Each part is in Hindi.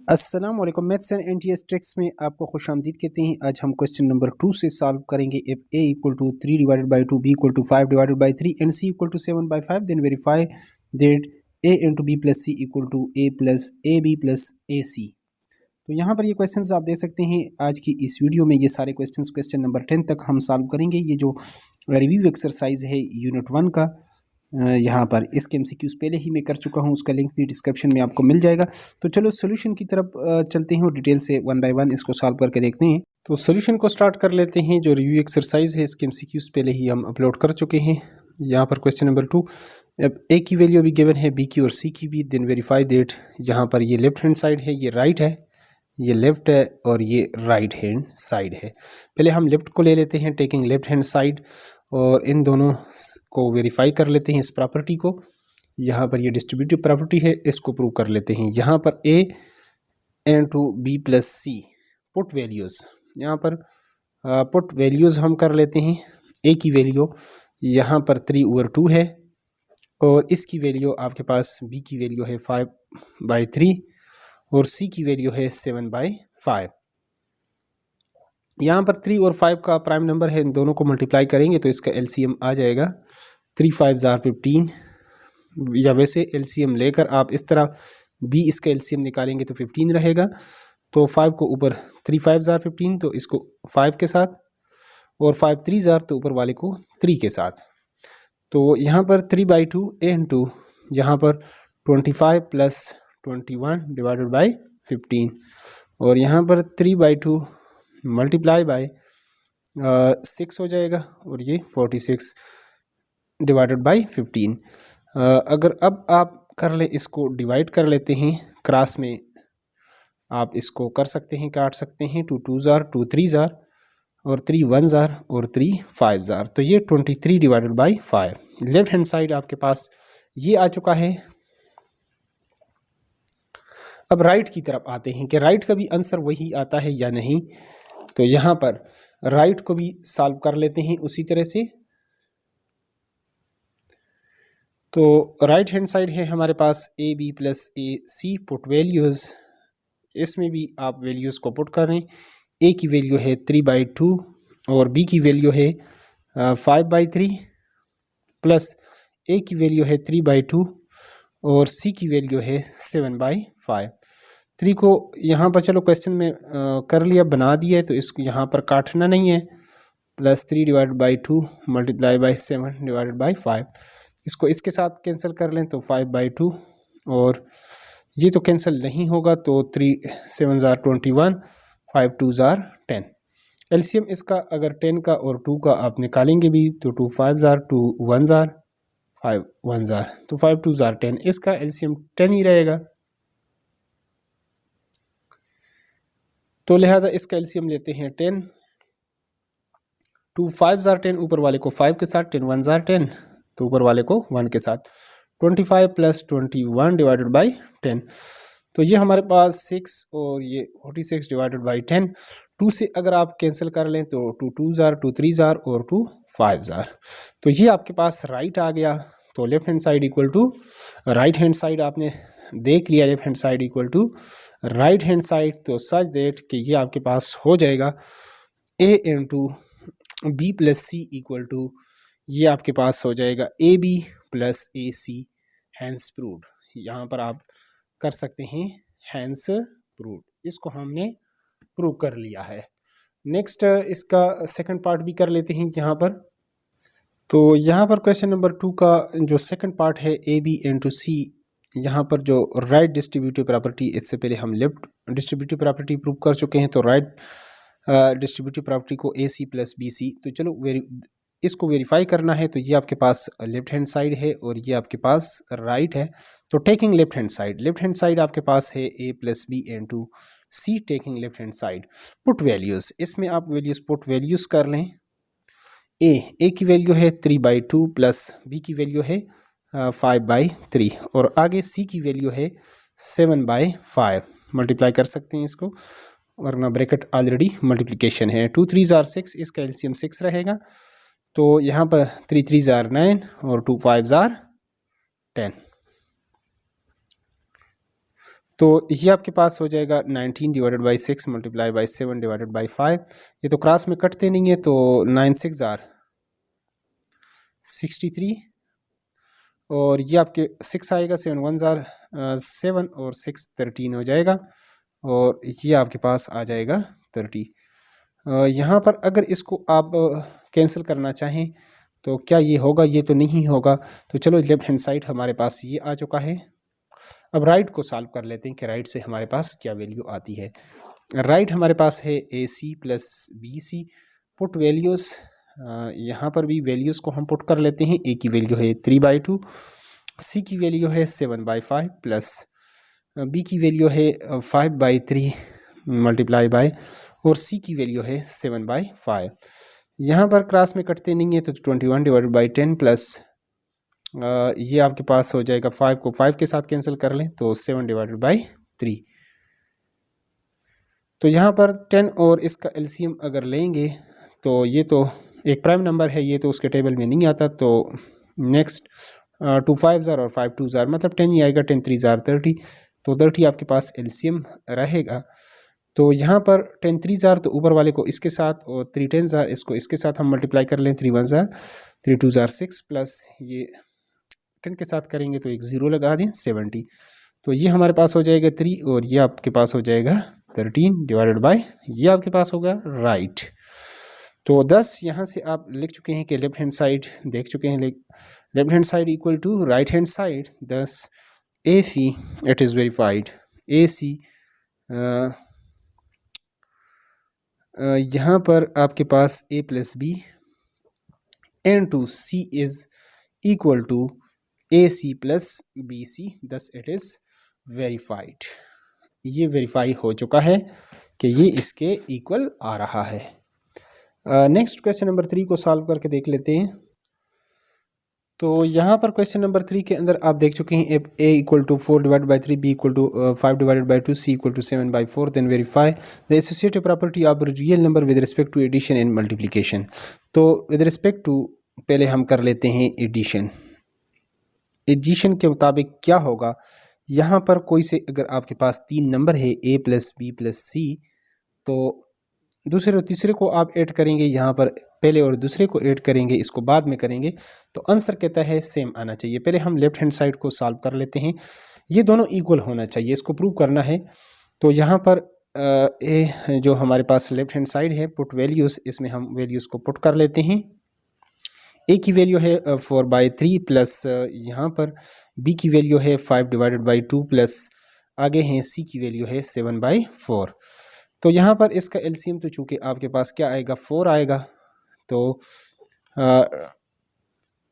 अस्सलाम वालेकुम। मैथ्स एंड एनटीएस ट्रिक्स में आपको खुशामदीद कहते हैं। आज हम क्वेश्चन नंबर 2 से सॉल्व करेंगे। If a equal to 3 divided by 2, b equal to 5 divided by 3 and c equal to 7 by 5, then verify that a into B plus C equal to a plus A B plus A C. तो यहाँ पर ये क्वेश्चंस आप देख सकते हैं। आज की इस वीडियो में ये सारे क्वेश्चंस क्वेश्चन नंबर 10 तक हम सॉल्व करेंगे। ये जो रिव्यू एक्सरसाइज है यूनिट 1 का, यहाँ पर इसके एमसीक्यूज पहले ही मैं कर चुका हूँ, उसका लिंक भी डिस्क्रिप्शन में आपको मिल जाएगा। तो चलो सोल्यूशन की तरफ चलते हैं और डिटेल से वन बाय वन इसको सॉल्व करके देखते हैं। तो सोल्यूशन को स्टार्ट कर लेते हैं। जो रिव्यू एक्सरसाइज है इसके एमसीक्यूज पहले ही हम अपलोड कर चुके हैं। यहाँ पर क्वेश्चन नंबर 2, अब ए की वैल्यू अभी गिवन है, बी की और सी की भी, देन वेरीफाई दैट। यहाँ पर ये लेफ्ट हैंड साइड है, ये राइट है, ये लेफ्ट है और ये राइट हैंड साइड है। पहले हम लेफ्ट को ले लेते हैं, टेकिंग लेफ्ट हैंड साइड, और इन दोनों को वेरीफाई कर लेते हैं इस प्रॉपर्टी को। यहाँ पर ये डिस्ट्रीब्यूटिव प्रॉपर्टी है, इसको प्रूव कर लेते हैं। यहाँ पर a into B plus c put values, यहाँ पर पुट वैल्यूज़ हम कर लेते हैं। a की वैल्यू यहाँ पर 3/2 है और इसकी वैल्यू आपके पास b की वैल्यू है 5/3 और c की वैल्यू है 7/5। यहाँ पर 3 और 5 का प्राइम नंबर है, इन दोनों को मल्टीप्लाई करेंगे तो इसका एलसीएम आ जाएगा 3 5 15, या वैसे एलसीएम लेकर आप इस तरह भी इसका एलसीएम निकालेंगे तो 15 रहेगा। तो 5 को ऊपर 3 5 15, तो इसको 5 के साथ, और 5 3 तो ऊपर वाले को 3 के साथ। तो यहाँ पर 3/2 इंटू यहाँ पर 25 प्लस 21 डिवाइडेड बाई 15, और यहाँ पर 3/2 मल्टीप्लाई बाय 6 हो जाएगा, और ये 46 डिवाइडेड बाई 15। अगर अब आप कर लें, इसको डिवाइड कर लेते हैं, क्रॉस में आप इसको कर सकते हैं, काट सकते हैं। 2 2 2 3 और 3 1 और 3 5 तो ये 23 divided by 5। Left hand side आपके पास ये आ चुका है। अब राइट की तरफ आते हैं कि राइट का भी आंसर वही आता है या नहीं। तो यहाँ पर राइट को भी सॉल्व कर लेते हैं उसी तरह से। तो राइट हैंड साइड है हमारे पास A B plus A C put values, इसमें भी आप वैल्यूज़ को पुट करें। ए की वैल्यू है 3/2 और बी की वैल्यू है 5/3, प्लस ए की वैल्यू है 3/2 और सी की वैल्यू है 7/5। 3 को यहाँ पर चलो क्वेश्चन में कर लिया, बना दिया है, तो इसको यहाँ पर काटना नहीं है। Plus 3 divided by 2 multiply by 7 divided by 5। इसको इसके साथ कैंसिल कर लें तो 5/2, और ये तो कैंसिल नहीं होगा, तो 3 7 21, 5 2 10। एलसीएम इसका अगर 10 का और 2 का आप निकालेंगे भी तो 2 5 2 1 5 1 तो 5 2 10, इसका एलसीएम 10 ही रहेगा। तो लिहाजा इसका एलसीएम लेते हैं 10। 2 5 10, ऊपर वाले को 5 के साथ, 10 1 10, तो ऊपर वाले को 1 के साथ। 25 प्लस 21 डिवाइडेड बाई 10, तो ये हमारे पास 6 और ये 46 डिवाइडेड बाई 10। 2 से अगर आप कैंसिल कर लें तो 2 2 2 3 और 2 5 तो ये आपके पास राइट आ गया। तो left hand side equal to right hand side आपने देख लिया, left hand side equal to right hand side. तो सच दैट कि ये आपके पास हो जाएगा A into B plus C equal to, ये आपके पास हो जाएगा A B plus A C. Hence proved, यहाँ पर आप कर सकते हैं हैंस प्रूव्ड, इसको हमने प्रूव कर लिया है। नेक्स्ट इसका सेकंड पार्ट भी कर लेते हैं यहाँ पर। तो यहाँ पर क्वेश्चन नंबर 2 का जो सेकंड पार्ट है, ए बी इंटू सी, यहाँ पर जो राइट डिस्ट्रीब्यूटिव प्रॉपर्टी, इससे पहले हम लेफ्ट डिस्ट्रीब्यूटिव प्रॉपर्टी प्रूव कर चुके हैं। तो राइट डिस्ट्रीब्यूटिव प्रॉपर्टी को ए सी प्लस बी सी, तो चलो इसको वेरीफाई करना है। तो ये आपके पास लेफ्ट हैंड साइड है और ये आपके पास राइट है। तो टेकिंग लेफ्ट हैंड साइड आपके पास है A plus B into C, taking left hand side put values, इसमें आप वैल्यूज़ पुट वैल्यूज़ कर लें। ए की वैल्यू है 3/2 प्लस बी की वैल्यू है 5/3, और आगे सी की वैल्यू है 7/5। मल्टीप्लाई कर सकते हैं इसको, वरना ब्रैकेट ऑलरेडी मल्टीप्लिकेशन है। 2 3 6, इसका एलसीएम 6 रहेगा। तो यहाँ पर 3 3 9 और 2 5 10। तो ये आपके पास हो जाएगा 19 divided by 6 multiply by 7 divided by 5। ये तो क्रॉस में कटते नहीं है, तो 9 6 जार 63 और ये आपके 6 आएगा, 7 1 जार 7 और 6 13 हो जाएगा और ये आपके पास आ जाएगा 30। यहाँ पर अगर इसको आप कैंसिल करना चाहें तो क्या ये होगा? ये तो नहीं होगा। तो चलो लेफ्ट हैंड साइड हमारे पास ये आ चुका है। अब राइट को सॉल्व कर लेते हैं कि राइट से हमारे पास क्या वैल्यू आती है। राइट हमारे पास है AC plus BC। Put values, यहाँ पर भी वैल्यूज़ को हम पुट कर लेते हैं। A की वैल्यू है 3/2, C की वैल्यू है 7/5 प्लस B की वैल्यू है 5/3 मल्टीप्लाई बाय और C की वैल्यू है 7/5। यहाँ पर क्रॉस में कटते नहीं है, तो 21 डिवाइडेड बाई 10 प्लस ये आपके पास हो जाएगा 5 को 5 के साथ कैंसिल कर लें तो 7 डिवाइडेड बाई 3। तो यहाँ पर 10 और इसका एलसीएम अगर लेंगे तो ये तो एक प्राइम नंबर है, ये तो उसके टेबल में नहीं आता। तो नेक्स्ट 2 5 जार और 5 2 जार मतलब 10 ही आएगा, 10 3 जार 30, तो 30 आपके पास एलसीएम रहेगा। तो यहाँ पर 10 3 जार तो ऊपर वाले को इसके साथ और 3 10 जार इसको इसके साथ हम मल्टीप्लाई कर लें। 3 1 जार 3 2 जार 6 प्लस ये 10 के साथ करेंगे तो एक 0 लगा दें 70। तो ये हमारे पास हो जाएगा 3 और ये आपके पास हो जाएगा 13 डिवाइडेड बाय ये आपके पास होगा राइट। तो 10 यहाँ से आप लिख चुके हैं कि लेफ्ट हैंड साइड देख चुके हैं, left hand side equal to right hand side. 10 AC it is verified. AC यहाँ पर आपके पास A plus B and to C is equal to AC plus BC, thus it is verified. ये वेरीफाई हो चुका है कि ये इसके इक्वल आ रहा है। नेक्स्ट क्वेश्चन नंबर 3 को सॉल्व करके देख लेते हैं। तो यहाँ पर क्वेश्चन नंबर 3 के अंदर आप देख चुके हैं A equal to 4 divided by 3, B equal to 5 divided by 2, C equal to 7/4। Then verify the associative property of real number with respect to addition and multiplication. तो विद रिस्पेक्ट टू पहले हम कर लेते हैं एडिशन। एडिशन के मुताबिक क्या होगा, यहाँ पर कोई से अगर आपके पास 3 नंबर है A plus B plus C, तो दूसरे और तीसरे को आप ऐड करेंगे, यहाँ पर पहले और दूसरे को ऐड करेंगे, इसको बाद में करेंगे, तो आंसर कहता है सेम आना चाहिए। पहले हम लेफ्ट हैंड साइड को सॉल्व कर लेते हैं। ये दोनों इक्वल होना चाहिए, इसको प्रूव करना है। तो यहाँ पर ए जो हमारे पास लेफ्ट हैंड साइड है पुट वैल्यूज़, इसमें हम वैल्यूज़ को पुट कर लेते हैं। A की वैल्यू है 4/3 प्लस यहाँ पर B की वैल्यू है 5 डिवाइडेड बाई 2 प्लस आगे हैं C की वैल्यू है 7/4। तो यहाँ पर इसका एलसीएम तो चूँकि आपके पास क्या आएगा 4 आएगा, तो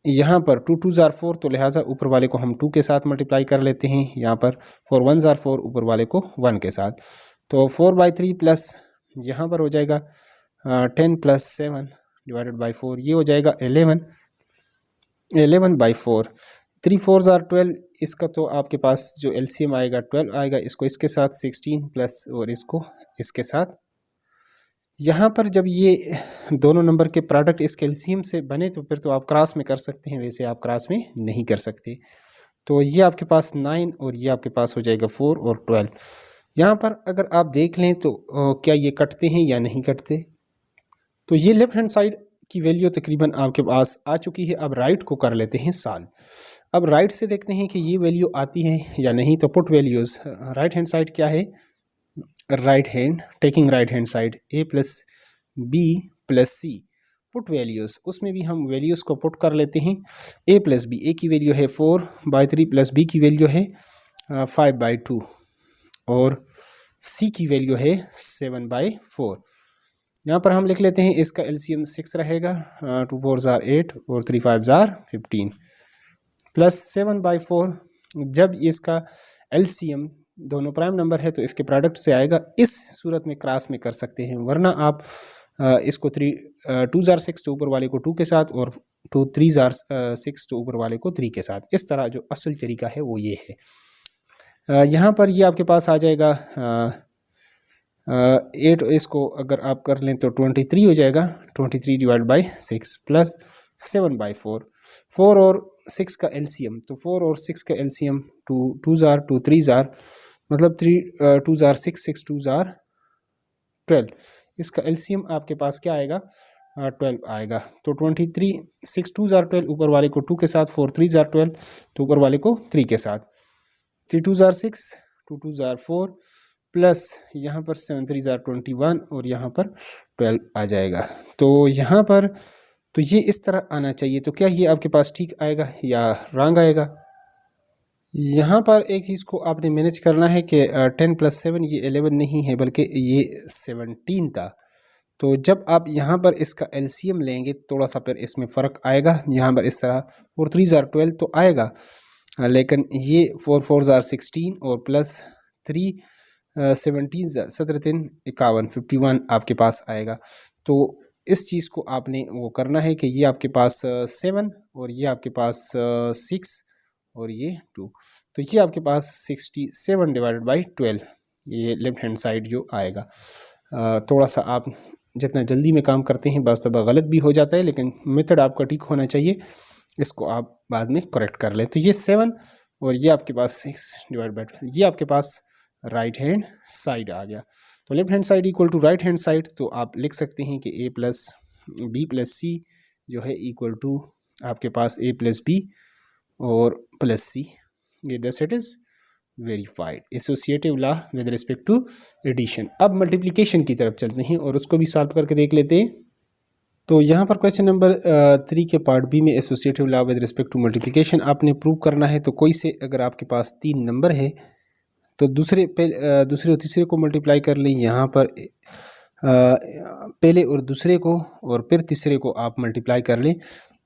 यहाँ पर 2 2 जार 4, तो लिहाजा ऊपर वाले को हम 2 के साथ मल्टीप्लाई कर लेते हैं। यहाँ पर 4 1 जार 4, ऊपर वाले को 1 के साथ, तो 4/3 प्लस यहाँ पर हो जाएगा 10 प्लस 7 डिवाइडेड बाई 4, ये हो जाएगा 11/4। 3 4 जार 12, इसका तो आपके पास जो एलसीएम आएगा 12 आएगा। इसको इसके साथ 16 प्लस और इसको इसके साथ, यहाँ पर जब ये दोनों नंबर के प्रोडक्ट इसके एलसीएम से बने तो फिर तो आप क्रॉस में कर सकते हैं, वैसे आप क्रॉस में नहीं कर सकते। तो ये आपके पास 9 और ये आपके पास हो जाएगा 4 और 12। यहाँ पर अगर आप देख लें तो क्या ये कटते हैं या नहीं कटते। तो ये लेफ्ट हैंड साइड की वैल्यू तकरीबन आपके पास आ चुकी है। अब राइट को कर लेते हैं सॉल्व। अब राइट से देखते हैं कि ये वैल्यू आती है या नहीं। तो put values, right hand side क्या है, right hand taking right hand side A plus B plus C, put values, उसमें भी हम वैल्यूज़ को पुट कर लेते हैं। A प्लस B, A की वैल्यू है 4/3 प्लस B की वैल्यू है 5/2 और C की वैल्यू है 7/4। यहाँ पर हम लिख लेते हैं इसका एलसीएम 6 रहेगा। 2 4 जार 8 और 3 5 जार 15 प्लस 7/4। जब इसका एलसीएम दोनों प्राइम नंबर है तो इसके प्रोडक्ट से आएगा। इस सूरत में क्रॉस में कर सकते हैं, वरना आप इसको 2 जार 6 तो ऊपर वाले को 2 के साथ और 3 जार 6 तो ऊपर वाले को 3 के साथ। इस तरह जो असल तरीका है वो ये है। यहाँ पर ये आपके पास आ जाएगा 8, इसको अगर आप कर लें तो 23 हो जाएगा। 23 डिवाइड बाई 6 प्लस 7/4। 4 और 6 का एलसीएम, तो 4 और 6 का एलसीएम 2 2 जार 2 3 जार, मतलब 3 2 जार 6, 6 2 जार 12, इसका एलसीएम आपके पास क्या आएगा, 12 आएगा। तो 23, 6 2 जार 12, ऊपर वाले को 2 के साथ, 4 3 जार 12, तो ऊपर वाले को 3 के साथ, 3 2 जार 6, 2 2 जार 4, प्लस यहाँ पर 7 3 जार 21 और यहाँ पर 12 आ जाएगा। तो यहाँ पर तो ये इस तरह आना चाहिए। तो क्या ये आपके पास ठीक आएगा या रॉन्ग आएगा? यहाँ पर एक चीज़ को आपने मैनेज करना है कि 10 + 7 ये 11 नहीं है बल्कि ये 17 था। तो जब आप यहाँ पर इसका एलसीएम लेंगे थोड़ा सा फिर इसमें फ़र्क आएगा। यहाँ पर इस तरह 4 3 जार 12 तो आएगा, लेकिन ये 4 4 जार 16 और प्लस 3 17 17 3 51 51 आपके पास आएगा। तो इस चीज़ को आपने वो करना है कि ये आपके पास 7 और ये आपके पास 6 और ये 2, तो ये आपके पास 67 डिवाइडेड बाई 12 ये लेफ्ट हैंड साइड जो आएगा। थोड़ा सा आप जितना जल्दी में काम करते हैं बस दफ़ा गलत भी हो जाता है, लेकिन मेथड आपका ठीक होना चाहिए, इसको आप बाद में करेक्ट कर लें। तो ये 7 और ये आपके पास 6 डिवाइड बाई 12, ये आपके पास राइट हैंड साइड आ गया। तो left hand side equal to right hand side, तो आप लिख सकते हैं कि a + b + c जो है इक्वल टू आपके पास a + b और प्लस c, ये thus it is verified associative law with respect to addition. अब मल्टीप्लिकेशन की तरफ चलते हैं और उसको भी सॉल्व करके देख लेते हैं। तो यहाँ पर क्वेश्चन नंबर 3 के पार्ट बी में associative law with respect to multiplication आपने प्रूव करना है। तो कोई से अगर आपके पास 3 नंबर है तो दूसरे और तीसरे को मल्टीप्लाई कर लें, यहाँ पर पहले और दूसरे को और फिर तीसरे को आप मल्टीप्लाई कर लें,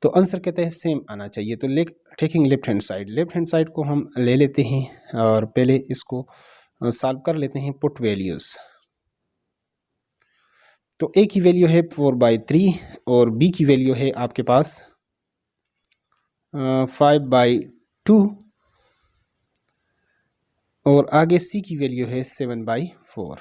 तो आंसर कहते हैं सेम आना चाहिए। तो टेकिंग लेफ्ट हैंड साइड को हम ले लेते हैं और पहले इसको सॉल्व कर लेते हैं। पुट वैल्यूज़, तो ए की वैल्यू है 4/3 और बी की वैल्यू है आपके पास 5/2 और आगे सी की वैल्यू है 7/4।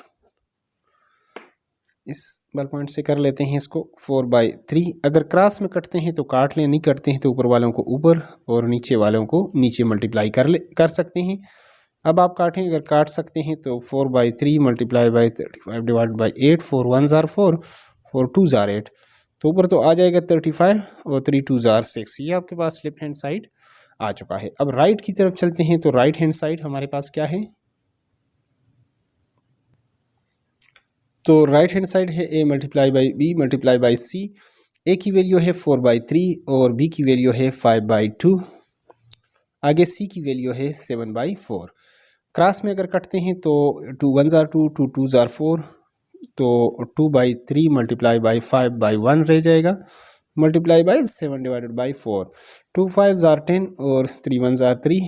इस बल पॉइंट से कर लेते हैं इसको 4/3। अगर क्रॉस में कटते हैं तो काट लें, नहीं कटते हैं तो ऊपर वालों को ऊपर और नीचे वालों को नीचे मल्टीप्लाई कर सकते हैं। अब आप काटें, अगर काट सकते हैं तो 4/3 multiply by 35 divide by 8, 4 1 jar 4, 4 2 jar 8, तो ऊपर तो आ जाएगा 35 और 3 2 जार 6। ये आपके पास लेफ्ट हैंड साइड आ चुका है। अब राइट की तरफ चलते हैं। तो राइट हैंड साइड हमारे पास क्या है? तो राइट हैंड साइड है a multiply by b multiply by c। a की वैल्यू है 4/3 और b की वैल्यू है 5/2, आगे c की वैल्यू है 7/4। क्रॉस में अगर कटते हैं तो 2 1 जार 2, 2 2 जार 4, तो 2/3 मल्टीप्लाई बाई 5/1 रह जाएगा, multiply by 7 divided by 4, 2 5 jar 10 और 3 1 जार 3,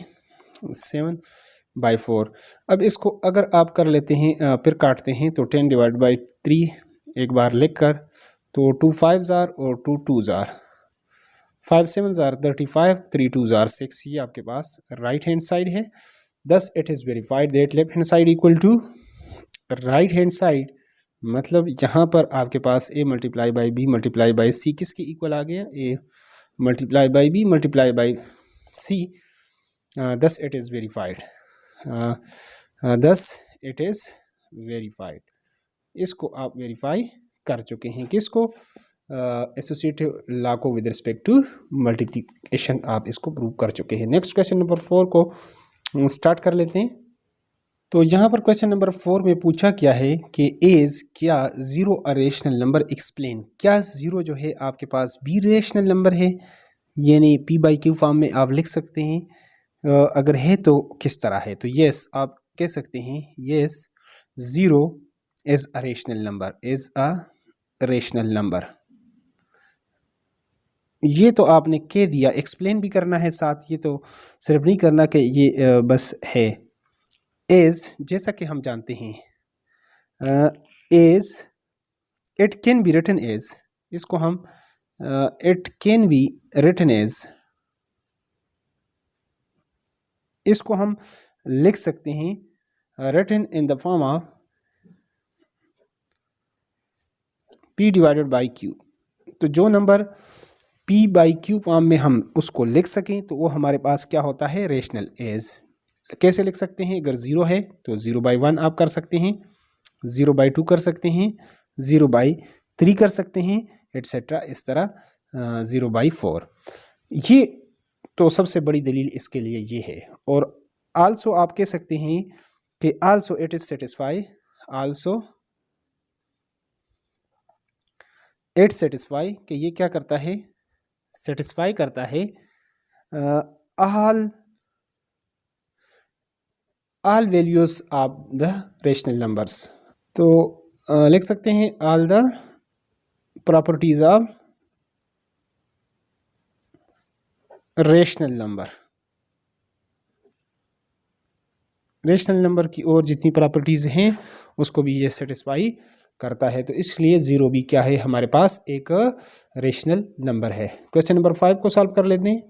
7/4। अब इसको अगर आप कर लेते हैं फिर काटते हैं तो 10 डिवाइड बाई 3 एक बार लिख कर, तो 2 5 जार और 2 2 जार, 5 7 जार 35, 3 2 जार 6। ये आपके पास राइट हैंड साइड है। Thus it is verified that left hand side equal to right hand side, मतलब यहाँ पर आपके पास a multiply by b multiply by c किसके इक्वल आ गया? a multiply by b multiply by c। Thus it is verified, thus it is verified. इसको आप वेरीफाई कर चुके हैं। किसको? एसोसिएटिव लॉ को विद रिस्पेक्ट टू मल्टीप्लिकेशन आप इसको प्रूव कर चुके हैं। नेक्स्ट क्वेश्चन नंबर 4 को स्टार्ट कर लेते हैं। तो यहाँ पर क्वेश्चन नंबर 4 में पूछा क्या है कि इज क्या zero a rational number explain. क्या ज़ीरो जो है आपके पास बी रेशनल नंबर है, यानी p/q फॉर्म में आप लिख सकते हैं। अगर है तो किस तरह है? तो यस आप कह सकते हैं, yes zero is a rational number, is a rational number. ये तो आपने कह दिया, एक्सप्लेन भी करना है साथ, ये तो सिर्फ नहीं करना कि ये बस है। इज़ जैसा कि हम जानते हैं, is it can be written as, इसको हम it can be written as, इसको हम लिख सकते हैं written in the form of p divided by q। तो जो नंबर p/q फॉर्म में हम उसको लिख सकें तो वो हमारे पास क्या होता है? Rational as. कैसे लिख सकते हैं? अगर 0 है तो 0/1 आप कर सकते हैं, 0/2 कर सकते हैं, 0/3 कर सकते हैं, एटसेट्रा इस तरह 0/4। ये तो सबसे बड़ी दलील इसके लिए ये है। और आल्सो आप कह सकते हैं कि also it is satisfy, also it satisfy कि ये क्या करता है? सेटिस्फाई करता है all values of the rational numbers। तो लिख सकते हैं all the properties of rational number। Rational number की और जितनी प्रॉपर्टीज हैं उसको भी ये सेटिस्फाई करता है। तो इसलिए 0 भी क्या है? हमारे पास एक रेशनल नंबर है। क्वेश्चन नंबर 5 को सॉल्व कर लेते हैं।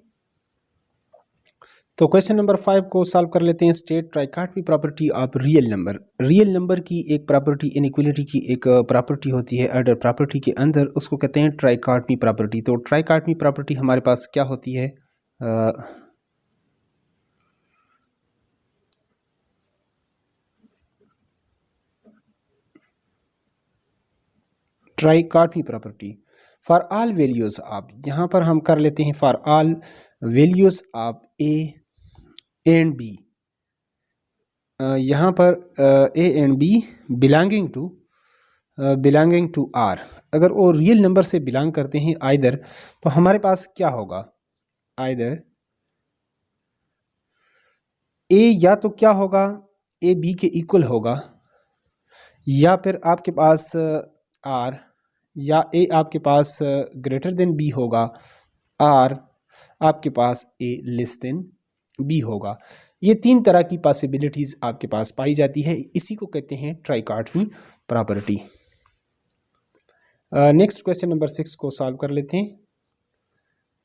तो क्वेश्चन नंबर 5 को सॉल्व कर लेते हैं। State trichotomy property of real number. Real number की एक प्रॉपर्टी, इनइक्वालिटी की एक प्रॉपर्टी होती है ऑर्डर प्रॉपर्टी के अंदर, उसको कहते हैं ट्राइकार्टमी प्रॉपर्टी। तो ट्राइकार्टमी प्रॉपर्टी हमारे पास क्या होती है? Trichotomy property for all values of, यहाँ पर हम कर लेते हैं for all values of A and B. यहाँ पर A and B belonging to R, अगर वो रियल नंबर से बिलोंग करते हैं आइदर, तो हमारे पास क्या होगा? आइदर ए या तो क्या होगा? ए बी के इक्वल होगा, या फिर आपके पास आर, या ए आपके पास ग्रेटर देन बी होगा, आर आपके पास ए लेस देन बी होगा। ये 3 तरह की पॉसिबिलिटीज आपके पास पाई जाती है। इसी को कहते हैं ट्राइकार्टमी प्रॉपर्टी। नेक्स्ट क्वेश्चन नंबर 6 को सॉल्व कर लेते हैं।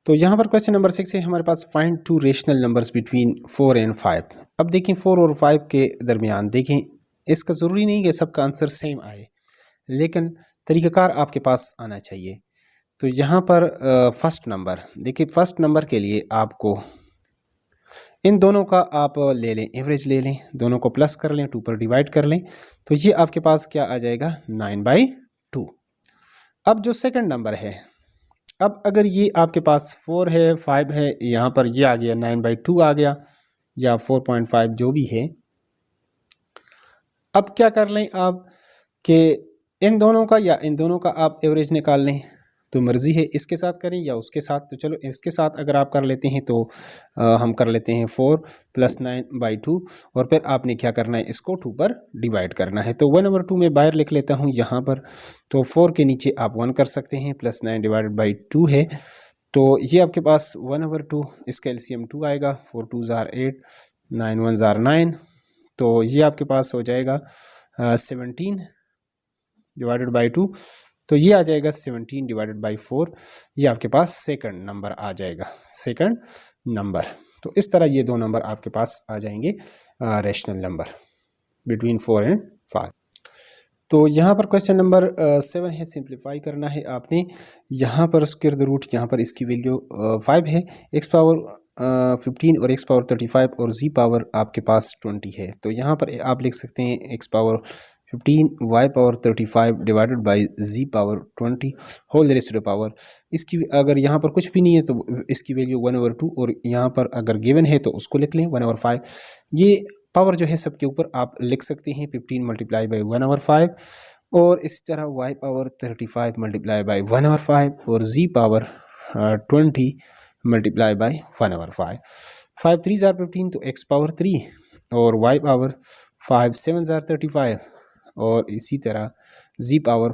तो यहाँ पर क्वेश्चन नंबर 6 है हमारे पास, find 2 rational numbers between 4 and 5। अब देखें 4 और 5 के दरमियान, देखें इसका ज़रूरी नहीं कि सबका आंसर सेम आए, लेकिन तरीक़ाकार आपके पास आना चाहिए। तो यहाँ पर फर्स्ट नंबर देखिए, फर्स्ट नंबर के लिए आपको इन दोनों का आप ले लें, एवरेज ले लें, दोनों को प्लस कर लें, 2 पर डिवाइड कर लें, तो ये आपके पास क्या आ जाएगा? 9/2। अब जो सेकंड नंबर है, अब अगर ये आपके पास 4 है, 5 है, यहाँ पर ये आ गया 9/2 आ गया, या 4.5 जो भी है। अब क्या कर लें आप कि इन दोनों का या इन दोनों का आप एवरेज निकाल लें, तो मर्ज़ी है इसके साथ करें या उसके साथ। तो चलो इसके साथ अगर आप कर लेते हैं तो हम कर लेते हैं 4 + 9/2, और फिर आपने क्या करना है? इसको 2 पर डिवाइड करना है। तो 1/2 में बाहर लिख लेता हूँ यहाँ पर। तो 4 के नीचे आप 1 कर सकते हैं, +9/2 है, तो ये आपके पास 1/2, इसका एलसीएम 2 आएगा, 4 2 ज़ार 8, 9 1 ज़ार 9, तो ये आपके पास हो जाएगा 17/2, तो ये आ जाएगा 17/4। ये आपके पास सेकंड नंबर आ जाएगा, सेकंड नंबर। तो इस तरह ये 2 नंबर आपके पास आ जाएंगे रेशनल नंबर बिटवीन 4 and 5। तो यहाँ पर क्वेश्चन नंबर 7 है, सिंप्लीफाई करना है आपने। यहाँ पर स्क्वायर द रूट, यहाँ पर इसकी वैल्यू 5 है, x पावर 15 और x पावर 35 और z पावर आपके पास 20 है। तो यहाँ पर आप लिख सकते हैं x power 15 y power 35 divided by z power 20 whole raised to power. इसकी अगर यहाँ पर कुछ भी नहीं है तो इसकी वैल्यू 1/2, और यहाँ पर अगर गिवन है तो उसको लिख लें 1/5। ये पावर जो है सबके ऊपर आप लिख सकते हैं 15 × 1/5, और इस तरह y पावर 35 × 1/5 और z पावर 20 × 1/5। 5 3 ज़ार 15, तो x पावर 3 और y पावर 5 7 ज़ार 35, और इसी तरह z पावर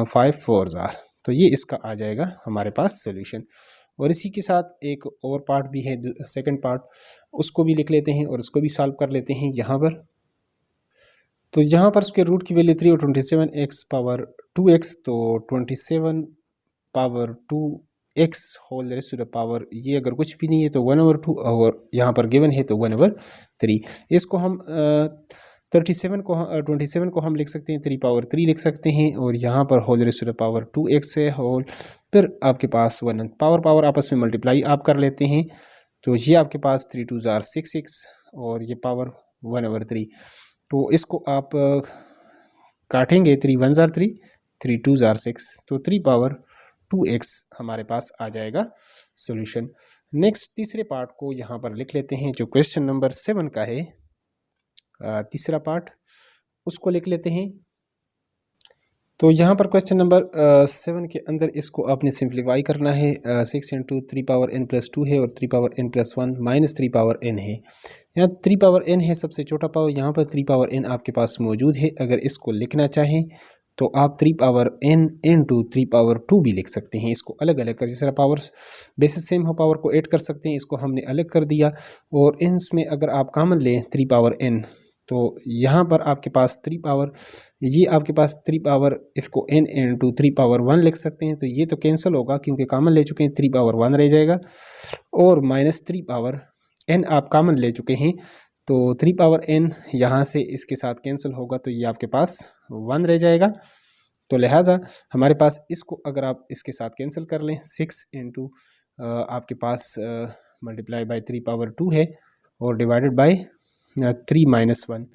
5 4 ज़ार। तो ये इसका आ जाएगा हमारे पास सोल्यूशन। और इसी के साथ एक और पार्ट भी है, सेकंड पार्ट, उसको भी लिख लेते हैं और उसको भी सॉल्व कर लेते हैं यहाँ पर। तो यहाँ पर स्क्वायर रूट की वैल्यू 3 और 27 x पावर 2x, तो 27 power 2x whole raised to the power, ये अगर कुछ भी नहीं है तो 1/2, और यहाँ पर गिवन है तो 1/3। इसको हम 27 को हम लिख सकते हैं 3 पावर 3 लिख सकते हैं, और यहाँ पर whole raised to the power 2x है होल, फिर आपके पास 1 पावर आपस में मल्टीप्लाई आप कर लेते हैं। तो ये आपके पास 3 2 ज़ार 6 6 और ये पावर 1/3। तो इसको आप काटेंगे, 3 1 जार 3, 3 2 जार 6, तो 3 पावर 2x हमारे पास आ जाएगा सॉल्यूशन। नेक्स्ट तीसरे पार्ट को यहाँ पर लिख लेते हैं, जो क्वेश्चन नंबर 7 का है। तीसरा पार्ट उसको लिख लेते हैं। तो यहाँ पर क्वेश्चन नंबर 7 के अंदर इसको आपने सिंप्लीफाई करना है। 6 इंटू 3 पावर n प्लस 2 है और 3 power n plus 1 minus 3 power n है। यहाँ 3 पावर n है सबसे छोटा पावर, यहाँ पर 3 पावर n आपके पास मौजूद है। अगर इसको लिखना चाहें तो आप 3 पावर n इंटू 3 पावर 2 भी लिख सकते हैं। इसको अलग अलग कर, जिस तरह पावर बेसिस सेम हो पावर को ऐड कर सकते हैं, इसको हमने अलग कर दिया। और इनमें अगर आप कॉमन लें 3 पावर n, तो यहाँ पर आपके पास 3 पावर, ये आपके पास 3 पावर, इसको n इंटू 3 पावर 1 लिख सकते हैं। तो ये तो कैंसिल होगा क्योंकि कॉमन ले चुके हैं, 3 पावर 1 रह जाएगा। और माइनस 3 पावर n आप कॉमन ले चुके हैं, तो 3 पावर n यहाँ से इसके साथ कैंसिल होगा, तो ये आपके पास 1 रह जाएगा। तो लिहाजा हमारे पास इसको अगर आप इसके साथ कैंसिल कर लें, 6 इंटू आपके पास मल्टीप्लाई बाई 3 पावर 2 है और डिवाइडेड बाई 3 माइनस 1,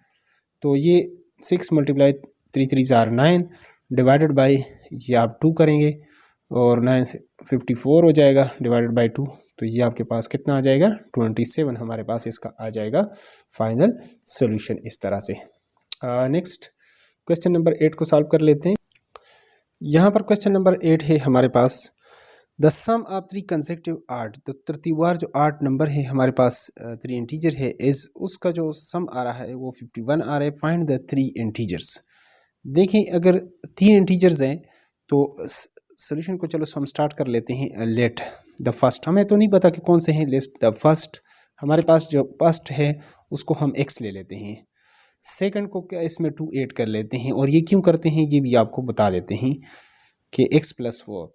तो ये 6 मल्टीप्लाई 3 3 जार 9 डिवाइडेड बाई, ये आप 2 करेंगे और 9 से 54 हो जाएगा डिवाइडेड बाई 2, तो ये आपके पास कितना आ जाएगा 27 हमारे पास इसका आ जाएगा फाइनल सोल्यूशन इस तरह से। नेक्स्ट क्वेश्चन नंबर 8 को सॉल्व कर लेते हैं। यहाँ पर क्वेश्चन नंबर 8 है हमारे पास, द सम ऑफ 3 कंसेक्टिव 8, तो तरतीबवार जो 8 नंबर है हमारे पास 3 इंटीजर है, इज उसका जो सम आ रहा है वो 51 आ रहा है। Find the 3 integers. देखिए अगर 3 इंटीजर्स हैं तो सोल्यूशन को चलो हम स्टार्ट कर लेते हैं। लेट द फर्स्ट, हमें तो नहीं पता कि कौन से हैं, लेट द फर्स्ट, हमारे पास जो फर्स्ट है उसको हम x ले लेते हैं। सेकंड को क्या इसमें 2 ऐड कर लेते हैं, और ये क्यों करते हैं ये भी आपको बता देते हैं कि x प्लस 4,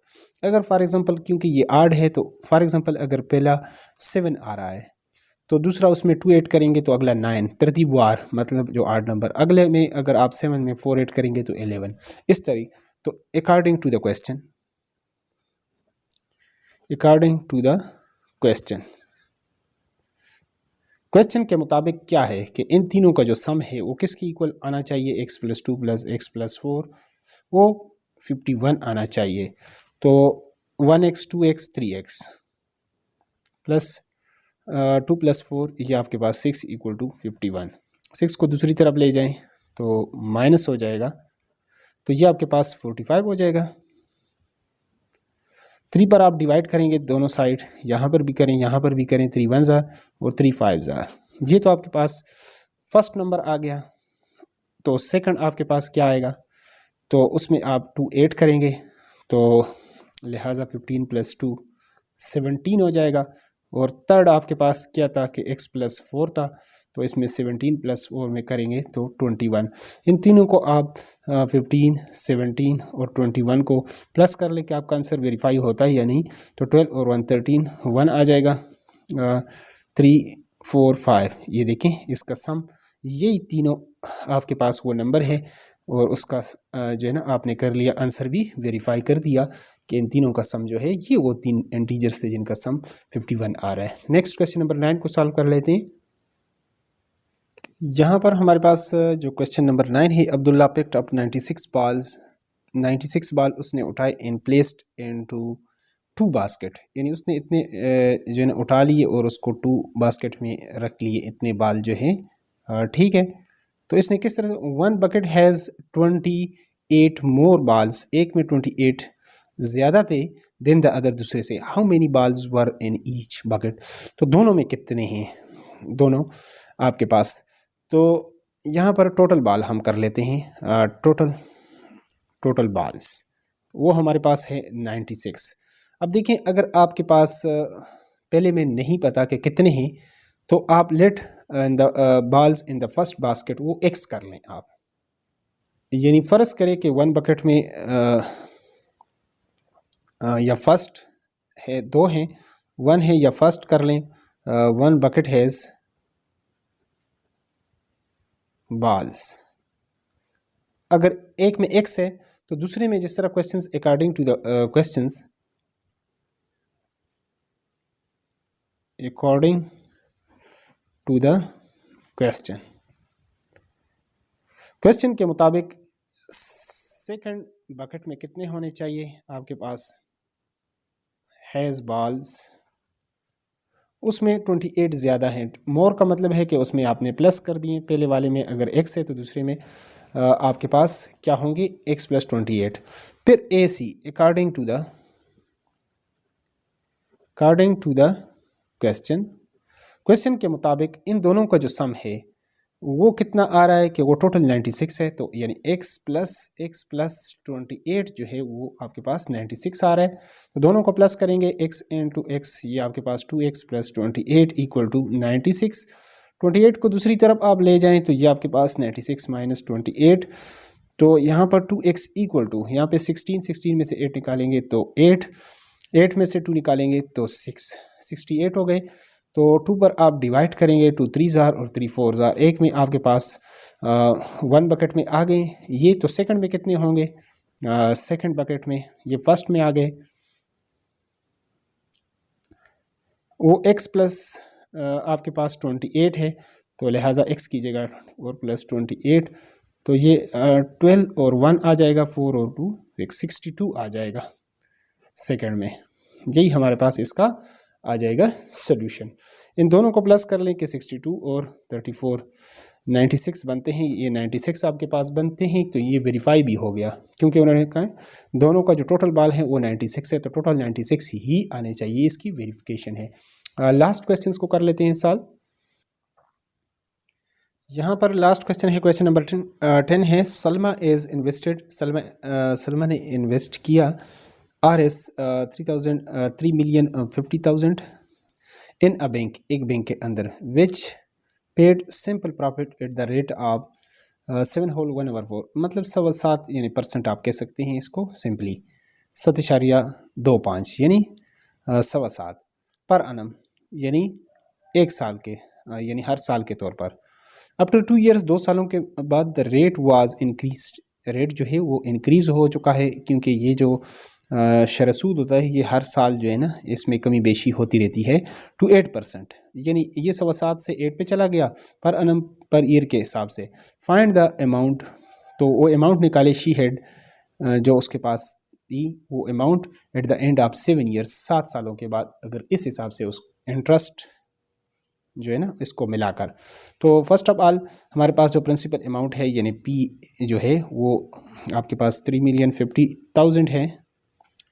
अगर फॉर एग्जांपल क्योंकि ये आड है, तो फॉर एग्जांपल अगर पहला 7 आ रहा है तो दूसरा उसमें 2 ऐड करेंगे तो अगला 9, तरतीबवार मतलब जो 8 नंबर, अगले में अगर आप 7 में 4 ऐड करेंगे तो 11, इस तरीके। तो according to the question, according to the question, question के मुताबिक क्या है कि इन तीनों का जो सम है वो किसकी इक्वल आना चाहिए, x plus 2 plus x plus 4, वो 51 आना चाहिए। तो 1x 2x 3x plus 2 plus 4, ये आपके पास 6 इक्वल टू 51। 6 को दूसरी तरफ ले जाएं तो माइनस हो जाएगा, तो ये आपके पास 45 हो जाएगा। 3 पर आप डिवाइड करेंगे दोनों साइड, यहाँ पर भी करें यहाँ पर भी करें, 3 1 जार और 3 5 जार, ये तो आपके पास फर्स्ट नंबर आ गया। तो सेकंड आपके पास क्या आएगा, तो उसमें आप 2 ऐड करेंगे, तो लिहाजा 15 प्लस 2 17 हो जाएगा। और थर्ड आपके पास क्या था कि x प्लस 4 था, तो इसमें 17 प्लस 4 में करेंगे तो 21। इन तीनों को आप 15 17 और 21 को प्लस कर लें कि आपका आंसर वेरीफाई होता है या नहीं, तो 12 और 1 13, 1 आ जाएगा। 3 4 5, ये देखें इसका सम, यही तीनों आपके पास वो नंबर है, और उसका जो है ना आपने कर लिया, आंसर भी वेरीफाई कर दिया कि इन तीनों का सम जो है ये वो 3 इंटीजर्स थे जिनका सम 51 आ रहा है। नेक्स्ट क्वेश्चन नंबर 9 को सॉल्व कर लेते हैं। यहाँ पर हमारे पास जो क्वेश्चन नंबर 9 है, Abdullah picked up 96 balls, 96 ball उसने उठाए एंड प्लेस्ड इनटू 2 बास्केट, यानी उसने इतने जो है ना उठा लिए और उसको 2 बास्केट में रख लिए, इतने बाल जो है, ठीक है। तो इसने किस तरह, 1 बकेट हैज़ 28 मोर बाल्स, एक में 28 ज़्यादा थे देन द अदर, दूसरे से। How many balls were in each bucket, तो दोनों में कितने हैं दोनों आपके पास। तो यहाँ पर टोटल बाल हम कर लेते हैं, टोटल बाल्स वो हमारे पास है 96। अब देखें अगर आपके पास पहले में नहीं पता कि कितने हैं, तो आप let the balls in the first basket वो x कर लें आप, यानी फ़र्ज़ करें कि 1 बकेट में या फर्स्ट है 2 हैं, 1 है या फर्स्ट कर लें, 1 बकेट हैज़ बाल्स। अगर एक में x है तो दूसरे में जिस तरह questions according to the questions, according to the question के मुताबिक सेकंड बकेट में कितने होने चाहिए आपके पास, हैज़ बॉल्स, उसमें 28 ज़्यादा है। मोर का मतलब है कि उसमें आपने प्लस कर दिए, पहले वाले में अगर x है तो दूसरे में आपके पास क्या होंगे x + 28। फिर AC according to the question के मुताबिक इन दोनों का जो सम है वो कितना आ रहा है कि वो टोटल 96 है, तो यानी x + 28 जो है वो आपके पास 96 आ रहा है। तो दोनों को प्लस करेंगे, x × x, ये आपके पास 2x + 28 = 96। 28 को दूसरी तरफ आप ले जाएं तो ये आपके पास 96 - 28, तो यहाँ पर 2x = यहाँ पे 16 में से 8 निकालेंगे तो 8 में से 2 निकालेंगे तो 68 हो गए। तो 2 पर आप डिवाइड करेंगे, 2 3 जार और 3 4 जार, एक में आपके पास 1 बकेट में आ गए। ये तो सेकंड में कितने होंगे, सेकंड बकेट में ये फर्स्ट में आ गए, वो x प्लस आपके पास 28 है तो लिहाजा x की जगह और +28, तो ये 12 और 1 आ जाएगा, 4 और 2 एक 62 आ जाएगा सेकंड में। यही हमारे पास इसका आ जाएगा सोल्यूशन। इन दोनों को प्लस कर लें कि 62 और 34 96 बनते हैं, ये 96 आपके पास बनते हैं, तो ये वेरीफाई भी हो गया क्योंकि उन्होंने कहा दोनों का जो टोटल बाल है वो 96 है, तो टोटल 96 ही आने चाहिए, इसकी वेरिफिकेशन है। लास्ट क्वेश्चन को कर लेते हैं सॉल्व। यहाँ पर लास्ट क्वेश्चन है, क्वेश्चन नंबर 10 है, सलमा इज इन्वेस्टेड, सलमा ने इन्वेस्ट किया RS 3,50,000 इन अ बैंक, एक बैंक के अंदर, which paid simple profit at the rate of 7/1/4, मतलब 7.25 यानी % आप कह सकते हैं इसको सिंपली, 7.25 यानी 7.25 पर अनम, यानी एक साल के, यानी हर साल के तौर पर। आफ्टर 2 ईयर्स, 2 सालों के बाद, the rate was increased, rate जो है वो इंक्रीज हो चुका है, क्योंकि ये जो शरसूद होता है ये हर साल जो है ना इसमें कमी बेशी होती रहती है, टू 8%, यानी ये 7.25 से 8 पे चला गया पर अनम पर ईयर के हिसाब से। फाइंड द अमाउंट, तो वो अमाउंट निकाले शी हैड, जो उसके पास थी वो amount at the end of 7 years, 7 सालों के बाद, अगर इस हिसाब से उस इंटरेस्ट जो है ना इसको मिलाकर। तो फर्स्ट ऑफ ऑल हमारे पास जो प्रिंसिपल अमाउंट है यानी P जो है वो आपके पास 3,50,000 है।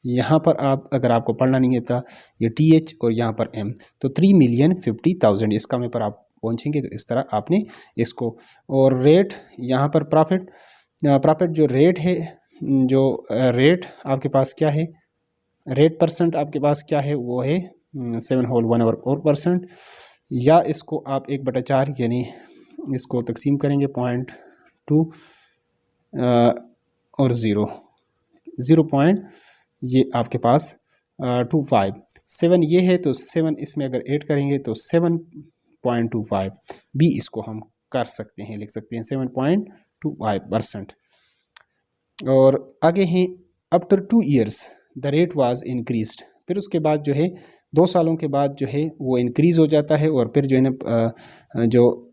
यहाँ पर आप अगर आपको पढ़ना नहीं आता ये TH और यहाँ पर M, तो 3,50,000 इसका में पर आप पहुँचेंगे तो इस तरह आपने इसको, और रेट यहाँ पर प्रॉफिट जो रेट है, जो रेट आपके पास क्या है, रेट % आपके पास क्या है वो है 7/1/4%, या इसको आप 1/4 यानी इसको तकसीम करेंगे 0.2 और 0 ये आपके पास 25, 7 ये है तो 7 इसमें अगर ऐड करेंगे तो 7.25 भी इसको हम कर सकते हैं, लिख सकते हैं 7.25%। और आगे हैं after 2 years the rate was increased, फिर उसके बाद जो है 2 सालों के बाद जो है वो इंक्रीज़ हो जाता है, और फिर जो है ना जो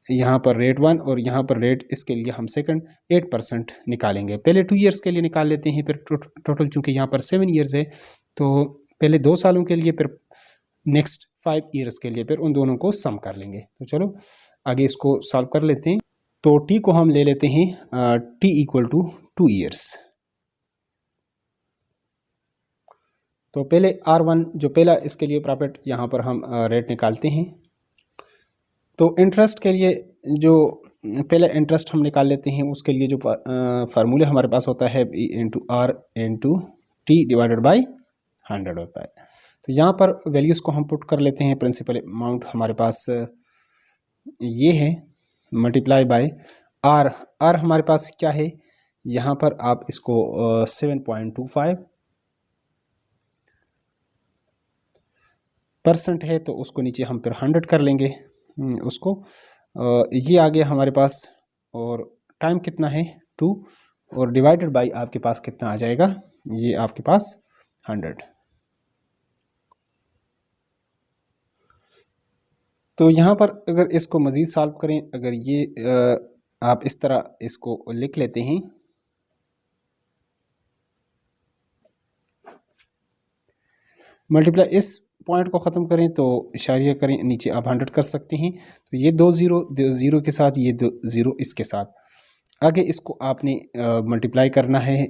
यहाँ पर रेट 1 और यहाँ पर रेट, इसके लिए हम सेकंड 8% निकालेंगे। पहले 2 ईयर्स के लिए निकाल लेते हैं, फिर टोटल चूँकि यहाँ पर 7 ईयर्स है तो पहले 2 सालों के लिए, फिर नेक्स्ट 5 ईयर्स के लिए, फिर उन दोनों को सम कर लेंगे। तो चलो आगे इसको सॉल्व कर लेते हैं। तो T को हम ले लेते हैं T = 2 ईयर्स। तो पहले R1 जो पहला इसके लिए प्रॉफिट यहाँ पर हम रेट निकालते हैं। तो इंटरेस्ट के लिए जो पहले इंटरेस्ट हम निकाल लेते हैं, उसके लिए जो फार्मूला हमारे पास होता है B × R × T / 100 होता है। तो यहाँ पर वैल्यूज़ को हम पुट कर लेते हैं। प्रिंसिपल अमाउंट हमारे पास ये है, मल्टीप्लाई बाय R, R हमारे पास क्या है, यहाँ पर आप इसको 7.25% है तो उसको नीचे हम फिर 100 कर लेंगे उसको, ये आ गया हमारे पास, और टाइम कितना है 2, और डिवाइडेड बाय आपके पास कितना आ जाएगा, ये आपके पास 100। तो यहाँ पर अगर इसको मज़ीद सॉल्व करें, अगर ये आप इस तरह इसको लिख लेते हैं, मल्टीप्लाई इस पॉइंट को ख़त्म करें तो इशारिया करें, नीचे आप 100 कर सकते हैं। तो ये दो ज़ीरो के साथ, ये दो ज़ीरो इसके साथ, आगे इसको आपने मल्टीप्लाई करना है,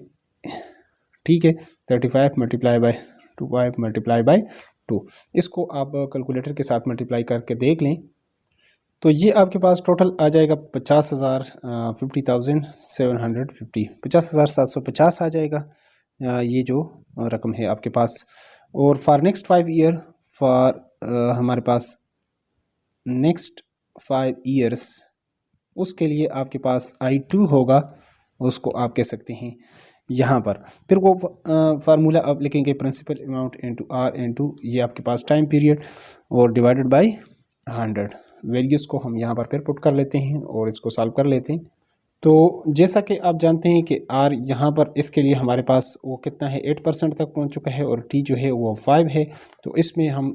ठीक है। 35 मल्टीप्लाई बाय 25 मल्टीप्लाई बाय 2, इसको आप कैलकुलेटर के साथ मल्टीप्लाई करके देख लें तो ये आपके पास टोटल आ जाएगा 50,750 50,750 आ जाएगा ये जो रकम है आपके पास। और फॉर नेक्स्ट 5 ईयर, फॉर हमारे पास नेक्स्ट 5 ईयर्स, उसके लिए आपके पास I2 होगा, उसको आप कह सकते हैं यहाँ पर। फिर वो फार्मूला आप लिखेंगे principal amount into r into ये आपके पास टाइम पीरियड और डिवाइडेड बाय 100। वैल्यूज़ को हम यहाँ पर फिर पुट कर लेते हैं और इसको सॉल्व कर लेते हैं। तो जैसा कि आप जानते हैं कि आर यहाँ पर इसके लिए हमारे पास वो कितना है, 8% तक पहुँच चुका है और टी जो है वो 5 है। तो इसमें हम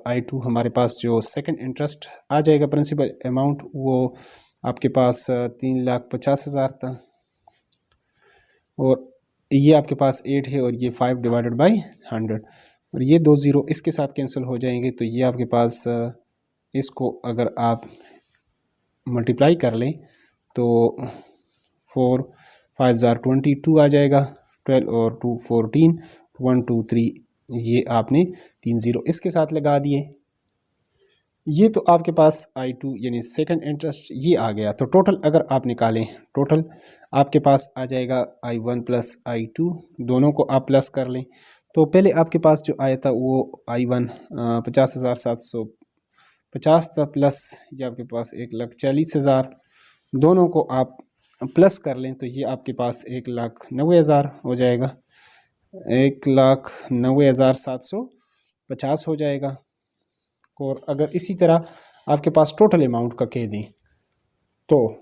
I2 हमारे पास जो सेकंड इंटरेस्ट आ जाएगा प्रिंसिपल अमाउंट, वो आपके पास 3,50,000 था और ये आपके पास 8 है और ये 5 डिवाइडेड बाय 100 और ये दो ज़ीरो इसके साथ कैंसिल हो जाएंगे। तो ये आपके पास इसको अगर आप मल्टीप्लाई कर लें तो 4 5 22 आ जाएगा, 12 और 2 14, 1 2 3, ये आपने 3 ज़ीरो इसके साथ लगा दिए। ये तो आपके पास I2 यानी सेकंड इंटरेस्ट ये आ गया। तो टोटल अगर आप निकालें, टोटल आपके पास आ जाएगा I1 प्लस I2, दोनों को आप प्लस कर लें। तो पहले आपके पास जो आया था वो I1 50,750 था, प्लस ये आपके पास 1,40,000, दोनों को आप प्लस कर लें तो ये आपके पास 1,90,000 हो जाएगा, 1,90,750 हो जाएगा। और अगर इसी तरह आपके पास टोटल अमाउंट का कह दें तो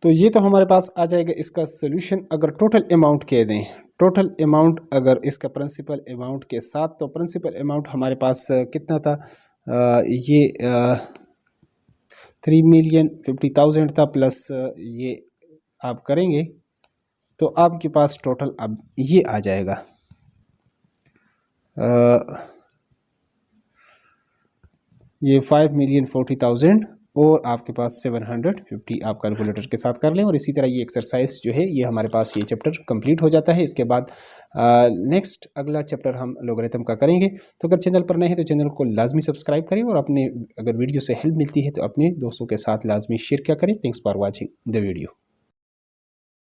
ये तो हमारे पास आ जाएगा इसका सोल्यूशन। अगर टोटल अमाउंट कह दें, टोटल अमाउंट अगर इसका प्रिंसिपल अमाउंट के साथ, तो प्रिंसिपल अमाउंट हमारे पास कितना था, ये 3,50,000 था, प्लस ये आप करेंगे तो आपके पास टोटल अब ये आ जाएगा ये 5,40,000 और आपके पास 750 आप कैलकुलेटर के साथ कर लें। और इसी तरह ये एक्सरसाइज जो है ये हमारे पास ये चैप्टर कंप्लीट हो जाता है। इसके बाद नेक्स्ट अगला चैप्टर हम लोगरिथम का करेंगे। तो अगर चैनल पर नए हैं तो चैनल को लाजमी सब्सक्राइब करें और अपने अगर वीडियो से हेल्प मिलती है तो अपने दोस्तों के साथ लाजमी शेयर क्या करें। Thanks for watching the video.